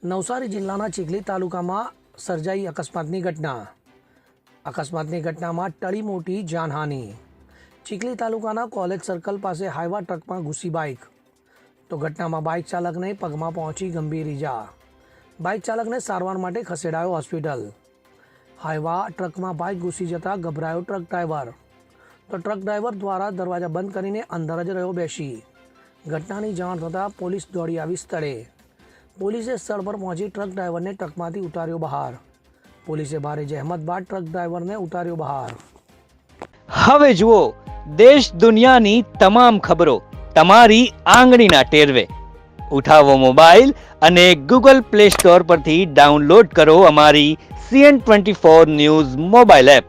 નવસારી જિલ્લાના ચીખલી તાલુકામાં સર્જાઈ અકસ્માતની ઘટનામાં ટળી મોટી જાનહાનિ। ચીખલી તાલુકાના કોલેજ સર્કલ પાસે હાઈવા ટ્રકમાં ઘૂસી બાઇક, તો ઘટનામાં બાઇક ચાલકને પગમાં પહોંચી ગંભીર ઈજા। બાઇક ચાલકને સારવાર માટે ખસેડાયો હોસ્પિટલ। હાઈવા ટ્રકમાં બાઇક ઘૂસી જતાં ગભરાયો ટ્રક ડ્રાઈવર, તો ટ્રક ડ્રાઈવર દ્વારા દરવાજા બંધ કરીને અંદર જ રહ્યો બેસી। ઘટનાની જાણ થતાં પોલીસ દોડી આવી સ્થળે। પોલીસે સ્થળ પર પહોંચી ટ્રક ડ્રાઈવરને ટ્રકમાંથી ઉતાર્યો બહાર। પોલીસે ભારે જહેમત બાદ ટ્રક ડ્રાઈવરને ઉતાર્યો બહાર। હવે જુઓ દેશ દુનિયાની તમામ ખબરો તમારી આંગળીના ટેરવે। ઉઠાવો મોબાઈલ અને ગૂગલ પ્લે સ્ટોર પરથી ડાઉનલોડ કરો અમારી CN24 ન્યૂઝ મોબાઈલ એપ।